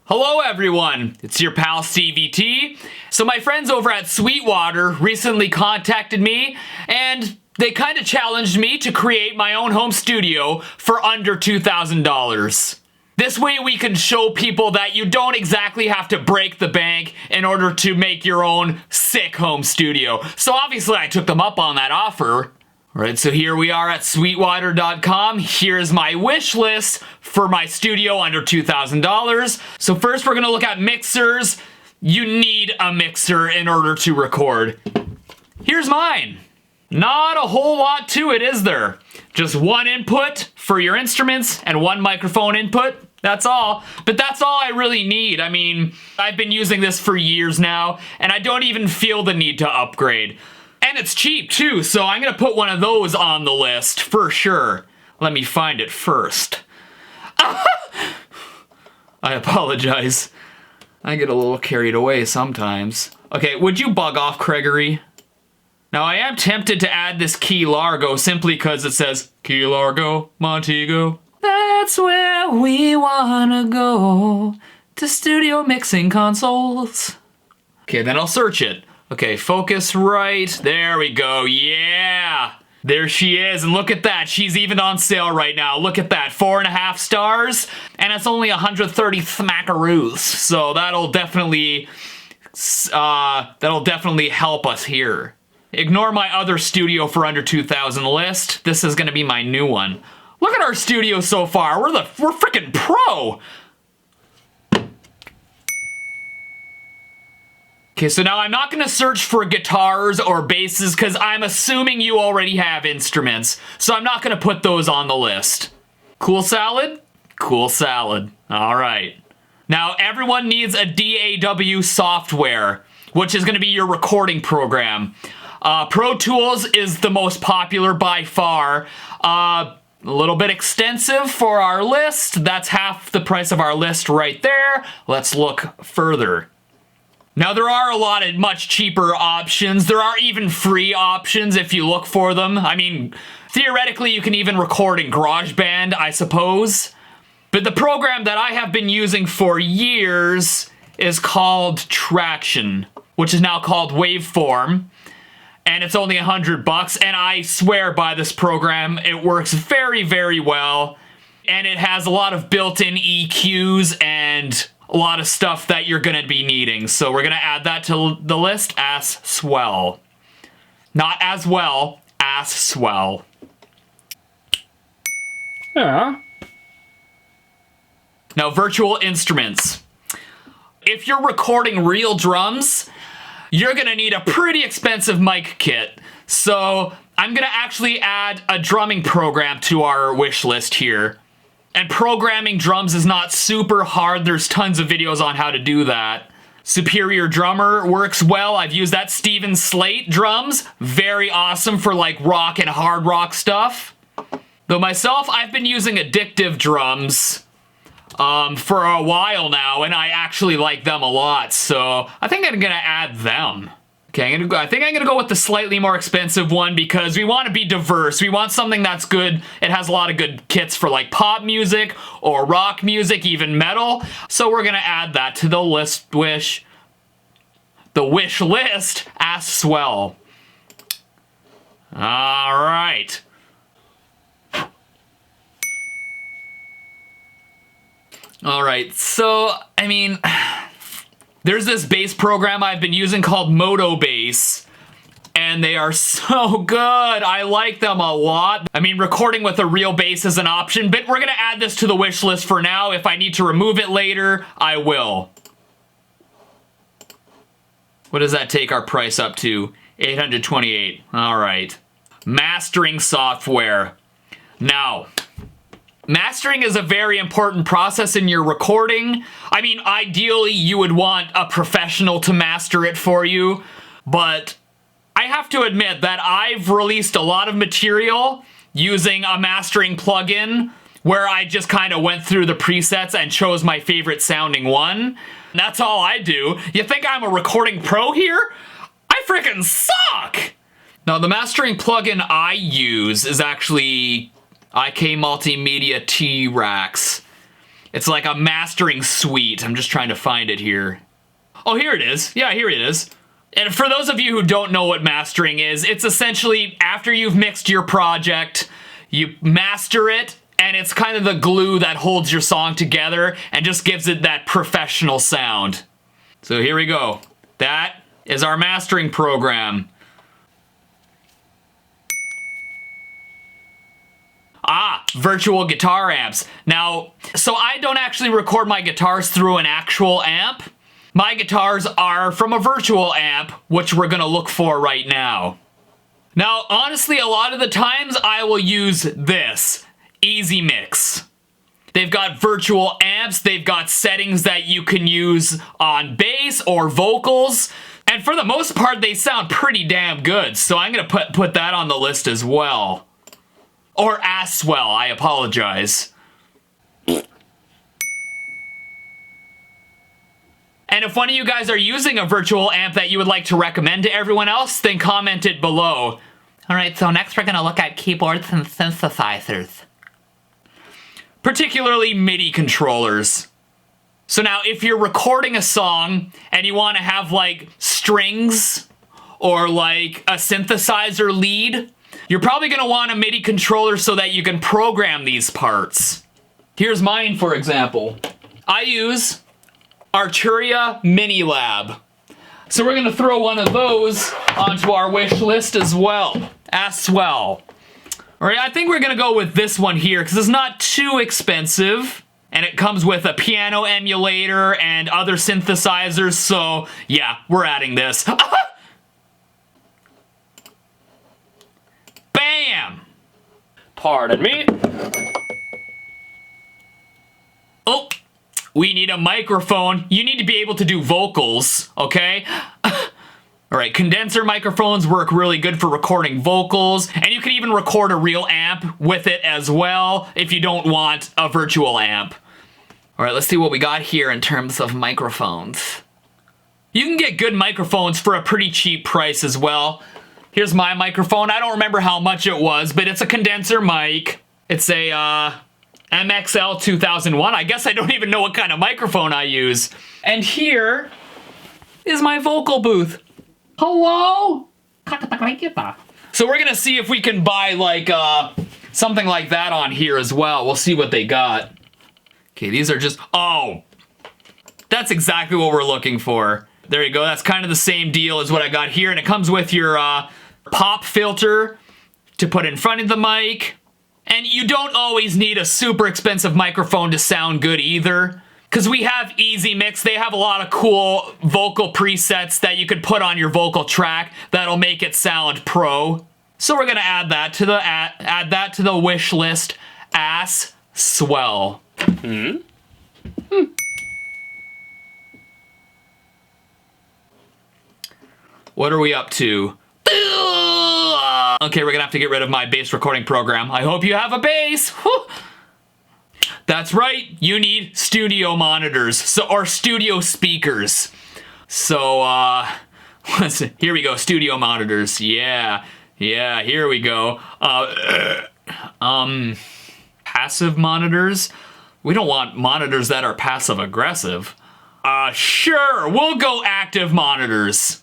Hello everyone, it's your pal STEVIE T. So my friends over at Sweetwater recently contacted me and they kind of challenged me to create my own home studio for under $2,000. This way we can show people that you don't exactly have to break the bank in order to make your own sick home studio. So obviously I took them up on that offer. Alright, so here we are at sweetwater.com. Here's my wish list for my studio under $2,000. So first we're gonna look at mixers. You need a mixer in order to record. Here's mine. Not a whole lot to it, is there? Just one input for your instruments and one microphone input. That's all. But that's all I really need. I mean, I've been using this for years now, and I don't even feel the need to upgrade. And it's cheap too, so I'm gonna put one of those on the list for sure. Let me find it first. I apologize. I get a little carried away sometimes. Okay, would you bug off, Gregory? Now I am tempted to add this Key Largo simply because it says Key Largo, Montego. That's where we wanna go, to studio mixing consoles. Okay, then I'll search it. Okay, focus right. There we go. Yeah. There she is. And look at that. She's even on sale right now. Look at that. 4.5 stars. And it's only 130 smackaroos. So that'll definitely help us here. Ignore my other studio for under 2,000 list. This is gonna be my new one. Look at our studio so far. We're freaking pro. Okay, so now I'm not gonna search for guitars or basses because I'm assuming you already have instruments. So I'm not gonna put those on the list. Cool salad? Cool salad. All right. Now everyone needs a DAW software, which is gonna be your recording program. Pro Tools is the most popular by far. A little bit extensive for our list. That's half the price of our list right there. Let's look further. Now there are a lot of much cheaper options. There are even free options if you look for them. I mean, theoretically you can even record in GarageBand, I suppose. But the program that I have been using for years is called Traction, which is now called Waveform. And it's only $100, and I swear by this program. It works very, very well. And it has a lot of built-in EQs and a lot of stuff that you're gonna be needing. So we're gonna add that to the list as swell. Not as well, as swell. Yeah. Now, virtual instruments. If you're recording real drums, you're gonna need a pretty expensive mic kit. So I'm gonna actually add a drumming program to our wish list here. And programming drums is not super hard. There's tons of videos on how to do that. Superior Drummer works well. I've used that. Steven Slate drums, very awesome for like rock and hard rock stuff. Though myself, I've been using Addictive drums for a while now, and I actually like them a lot. So I think I'm gonna add them. Okay, I think I'm gonna go with the slightly more expensive one because we want to be diverse. We want something that's good. It has a lot of good kits for like pop music or rock music, even metal. So we're gonna add that to the wish list as swell. All right. All right, so, I mean, there's this bass program I've been using called Moto Bass, and they are so good. I like them a lot. I mean, recording with a real bass is an option, but we're gonna add this to the wish list for now. If I need to remove it later, I will. What does that take our price up to? $828. All right. Mastering software. Now, mastering is a very important process in your recording. I mean, ideally, you would want a professional to master it for you, but I have to admit that I've released a lot of material using a mastering plugin where I just kind of went through the presets and chose my favorite sounding one. That's all I do. You think I'm a recording pro here? I freaking suck! Now, the mastering plugin I use is actually IK Multimedia T-Rax. It's like a mastering suite. I'm just trying to find it here. Oh, here it is. Yeah, here it is. And for those of you who don't know what mastering is, it's essentially after you've mixed your project, you master it, and it's kind of the glue that holds your song together and just gives it that professional sound. So here we go. That is our mastering program. Ah, virtual guitar amps. Now, so I don't actually record my guitars through an actual amp. My guitars are from a virtual amp, which we're gonna look for right now. Now, honestly, a lot of the times I will use this, Easy Mix. They've got virtual amps, they've got settings that you can use on bass or vocals, and for the most part, they sound pretty damn good, so I'm gonna put that on the list as well. Or as well, I apologize. And if one of you guys are using a virtual amp that you would like to recommend to everyone else, then comment it below. Alright, so next we're gonna look at keyboards and synthesizers. Particularly MIDI controllers. So now, if you're recording a song and you want to have like strings or like a synthesizer lead, you're probably gonna want a MIDI controller so that you can program these parts. Here's mine, for example. I use Arturia Mini Lab. So we're gonna throw one of those onto our wish list as well. All right, I think we're gonna go with this one here because it's not too expensive and it comes with a piano emulator and other synthesizers, so yeah, we're adding this. Bam! Pardon me. Oh, we need a microphone. You need to be able to do vocals, okay? Alright, condenser microphones work really good for recording vocals, and you can even record a real amp with it as well if you don't want a virtual amp. Alright, let's see what we got here in terms of microphones. You can get good microphones for a pretty cheap price as well. Here's my microphone. I don't remember how much it was, but it's a condenser mic. It's a MXL 2001. I guess I don't even know what kind of microphone I use. And here is my vocal booth. Hello? So we're gonna see if we can buy like something like that on here as well. We'll see what they got. Okay, these are just, oh, that's exactly what we're looking for. There you go, that's kind of the same deal as what I got here, and it comes with your pop filter to put in front of the mic. And you don't always need a super expensive microphone to sound good either. Because we have Easy Mix, they have a lot of cool vocal presets that you could put on your vocal track that'll make it sound pro. So we're gonna add that to the wish list as swell. What are we up to? Okay, we're gonna have to get rid of my bass recording program. I hope you have a bass. Whew. That's right, you need studio monitors, or studio speakers. So, here we go, studio monitors. Yeah, here we go. Passive monitors? We don't want monitors that are passive aggressive. Sure, we'll go active monitors.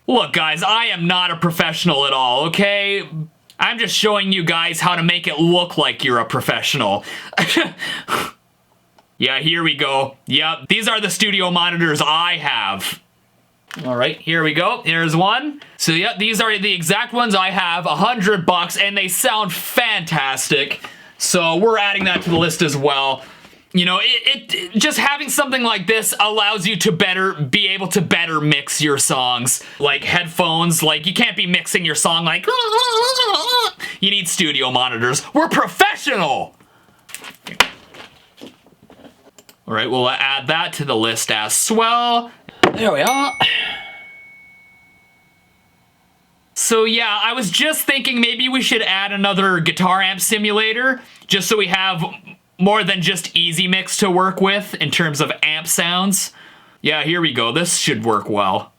Look, guys, I am not a professional at all, okay? I'm just showing you guys how to make it look like you're a professional. Yeah, here we go. Yep, these are the studio monitors I have. All right, here we go. Here's one. So, yeah, these are the exact ones I have, $100, and they sound fantastic. So we're adding that to the list as well. You know, just having something like this allows you to be able to better mix your songs. Like headphones, like you can't be mixing your song like, you need studio monitors. We're professional! All right, we'll add that to the list as well. There we are. So yeah, I was just thinking maybe we should add another guitar amp simulator, just so we have more than just Easy Mix to work with in terms of amp sounds. Yeah, here we go. This should work well.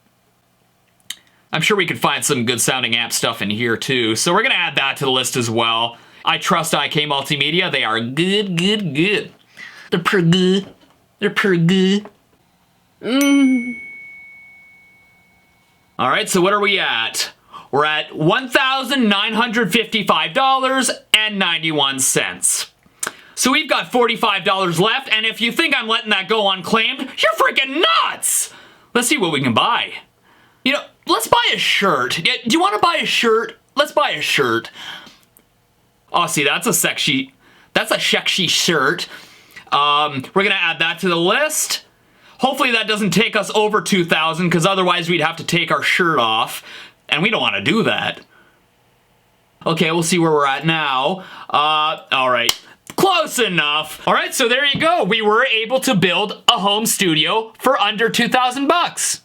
I'm sure we could find some good sounding amp stuff in here too, so we're gonna add that to the list as well. I trust IK Multimedia. They are good. They're pretty good. They're pretty good. All right, so what are we at? We're at $1,955.91. So we've got $45 left, and if you think I'm letting that go unclaimed, you're freaking nuts! Let's see what we can buy. You know, let's buy a shirt. Yeah, do you want to buy a shirt? Let's buy a shirt. Oh, see, that's a sexy shirt. We're gonna add that to the list. Hopefully that doesn't take us over 2,000, because otherwise we'd have to take our shirt off, and we don't want to do that. Okay, we'll see where we're at now. All right. Close enough. All right, so there you go. We were able to build a home studio for under 2,000 bucks.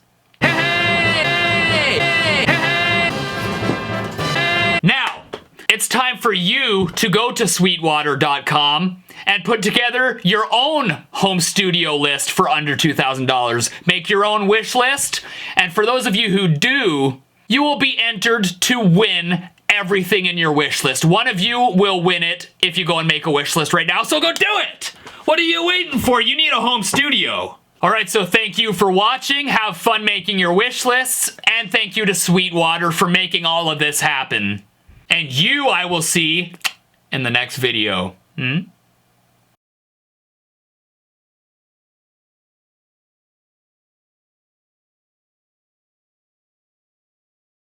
Now, it's time for you to go to sweetwater.com and put together your own home studio list for under $2,000. Make your own wish list, and for those of you who do, you will be entered to win everything in your wish list. One of you will win it if you go and make a wish list right now, so go do it! What are you waiting for? You need a home studio. Alright, so thank you for watching, have fun making your wish lists, and thank you to Sweetwater for making all of this happen. And you I will see in the next video.